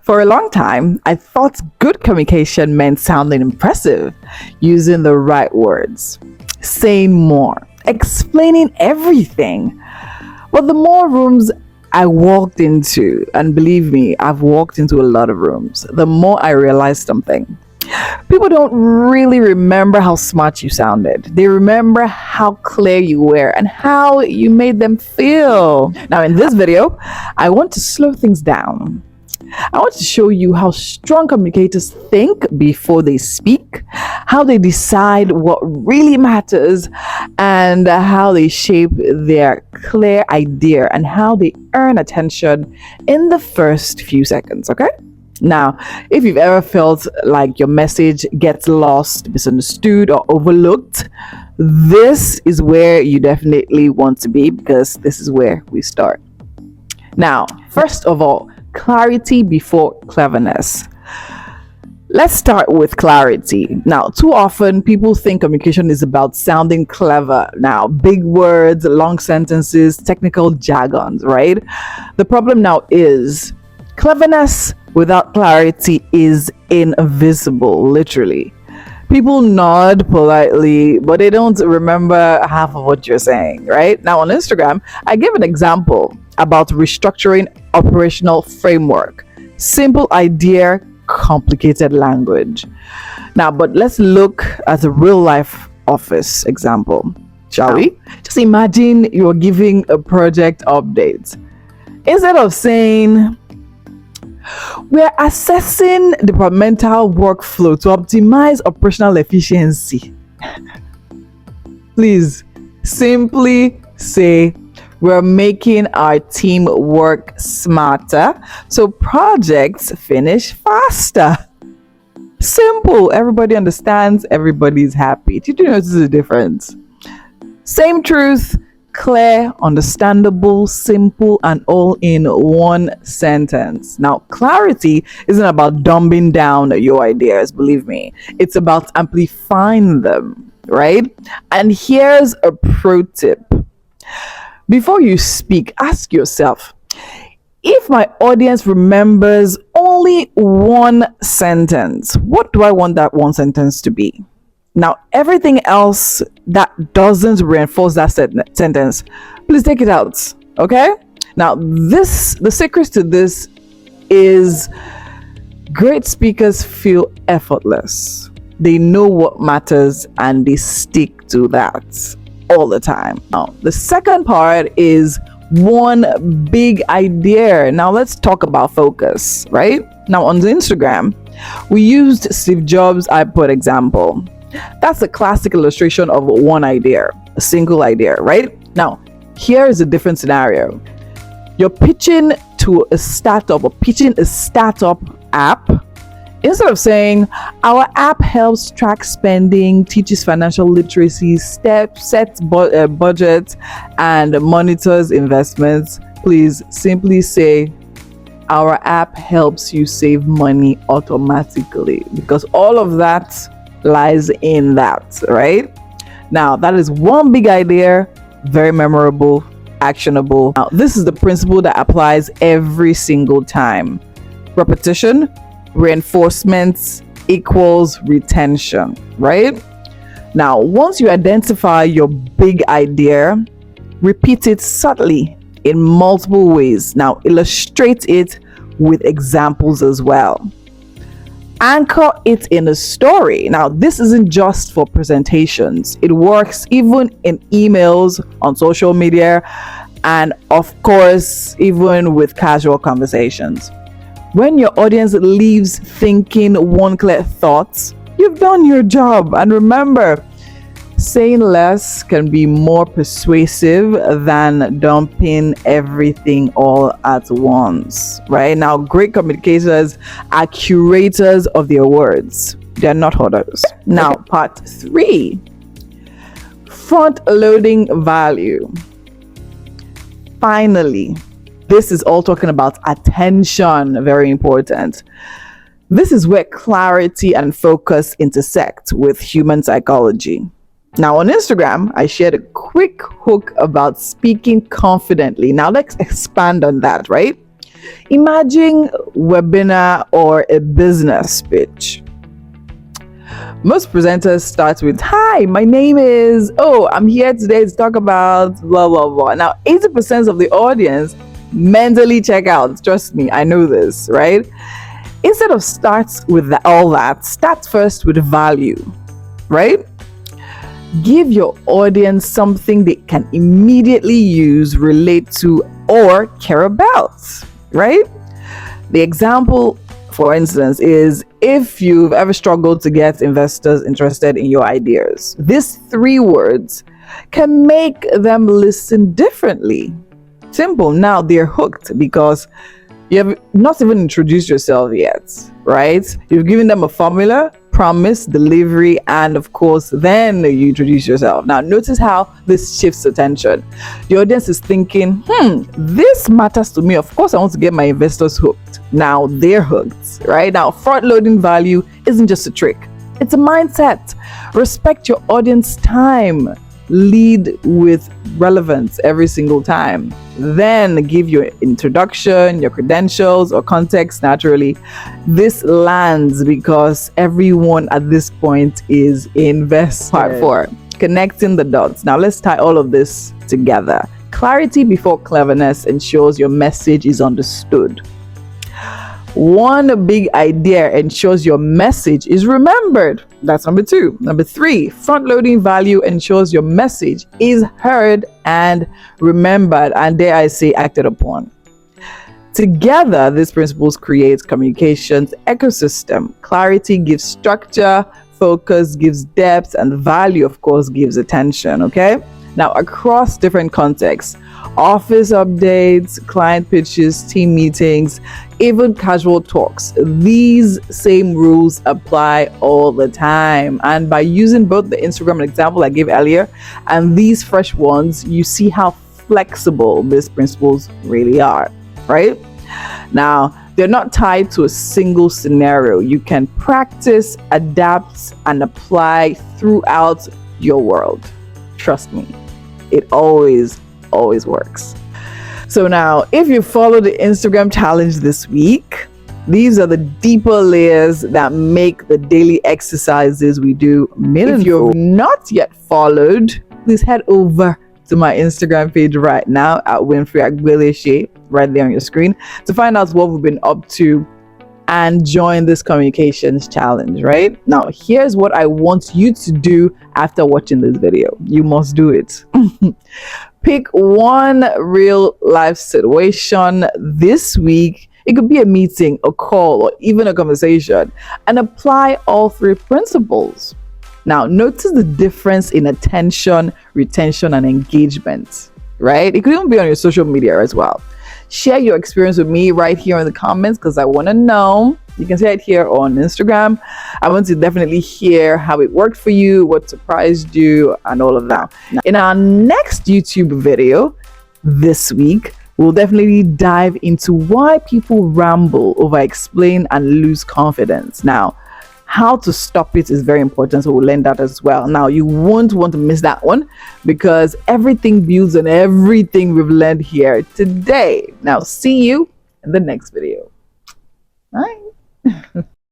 For a long time, I thought good communication meant sounding impressive, using the right words, saying more, explaining everything. But the more rooms I walked into, and believe me, I've walked into a lot of rooms, the more I realized something. People don't really remember how smart you sounded. They remember how clear you were and how you made them feel. Now, in this video, I want to slow things down. I want to show you how strong communicators think before they speak, how they decide what really matters, and how they shape their clear idea and how they earn attention in the first few seconds, okay? Now, if you've ever felt like your message gets lost, misunderstood, or overlooked, this is where you definitely want to be, because this is where we start. Now, first of all, clarity before cleverness. Let's start with clarity. Now, too often people think communication is about sounding clever. Now, big words, long sentences, technical jargons, right? The problem now is cleverness without clarity is invisible, literally. People nod politely, but they don't remember half of what you're saying, right? Now, on Instagram, I gave an example about restructuring operational framework. Simple idea, complicated language. Now, but let's look at a real life office example, shall we? Just imagine you're giving a project update. Instead of saying, we're assessing departmental workflow to optimize operational efficiency. Please simply say, we're making our team work smarter so projects finish faster. Simple. Everybody understands. Everybody's happy. Did you notice the difference? Same truth. Clear, understandable, simple, and all in one sentence. Now, clarity isn't about dumbing down your ideas, believe me. It's about amplifying them, right? And here's a pro tip. Before you speak, ask yourself, if my audience remembers only one sentence, what do I want that one sentence to be? Now, everything else that doesn't reinforce that sentence, please take it out, okay? Now, the secret to this is great speakers feel effortless. They know what matters and they stick to that all the time. Now, the second part is one big idea. Now, let's talk about focus, right? Now, on Instagram, we used Steve Jobs' iPod example. That's a classic illustration of one idea, a single idea, right? Now, here is a different scenario. You're pitching to a startup or pitching a startup app. Instead of saying, our app helps track spending, teaches financial literacy, sets budgets, and monitors investments, please simply say, our app helps you save money automatically, because all of that lies in that, right? Now, that is one big idea, very memorable, actionable. Now, this is the principle that applies every single time. Repetition, reinforcement equals retention, right? Now, once you identify your big idea, repeat it subtly in multiple ways. Now, illustrate it with examples as well. Anchor it in a story. Now, this isn't just for presentations. It works even in emails, on social media, and of course, even with casual conversations. When your audience leaves thinking one clear thought, you've done your job. And remember, saying less can be more persuasive than dumping everything all at once, right? Now, great communicators are curators of their words. They're not hoarders. Now, part 3, front-loading value. Finally, this is all talking about attention, very important. This is where clarity and focus intersect with human psychology. Now, on Instagram, I shared a quick hook about speaking confidently. Now, let's expand on that, right? Imagine webinar or a business pitch. Most presenters start with, "Hi, my name is, I'm here today to talk about blah, blah, blah." Now, 80% of the audience mentally check out. Trust me, I know this, right? Instead of start with all that, start first with value, right? Give your audience something they can immediately use, relate to, or care about, right? The example, for instance, is if you've ever struggled to get investors interested in your ideas, these 3 words can make them listen differently. Simple. Now they're hooked because you have not even introduced yourself yet, right? You've given them a formula, promise, delivery, and of course, then you introduce yourself. Now, notice how this shifts attention. The audience is thinking, this matters to me. Of course, I want to get my investors hooked. Now they're hooked, right? Now, front loading value isn't just a trick, it's a mindset. Respect your audience time. Lead with relevance every single time. Then give your introduction, your credentials, or context naturally. This lands because everyone at this point is invested. Part 4, connecting the dots. Now let's tie all of this together. Clarity before cleverness ensures your message is understood. One big idea ensures your message is remembered. That's number 2. Number 3, front-loading value ensures your message is heard and remembered, and dare I say, acted upon. Together, these principles create communications ecosystem. Clarity gives structure, focus gives depth, and value, of course, gives attention, okay? Now, across different contexts, office updates, client pitches, team meetings, even casual talks, these same rules apply all the time. And by using both the Instagram example I gave earlier and these fresh ones, you see how flexible these principles really are, right? Now, they're not tied to a single scenario. You can practice, adapt, and apply throughout your world. Trust me, it always works. So now, if you follow the Instagram challenge this week, these are the deeper layers that make the daily exercises we do meaningful. If you're not yet followed, please head over to my Instagram page right now at Winfrey Agbeleshe, right there on your screen, to find out what we've been up to and join this communications challenge, right? Now, here's what I want you to do after watching this video. You must do it. Pick one real life situation this week. It could be a meeting, a call, or even a conversation, and apply all 3 principles. Now, notice the difference in attention, retention, and engagement, right? It could even be on your social media as well. Share your experience with me right here in the comments because I want to know. You can say it here on Instagram. I want to definitely hear how it worked for you, what surprised you, and all of that. Now, in our next YouTube video this week, we'll definitely dive into why people ramble, over-explain, and lose confidence. Now, how to stop it is very important, so we'll learn that as well. Now, you won't want to miss that one because everything builds on everything we've learned here today. Now, see you in the next video. Bye.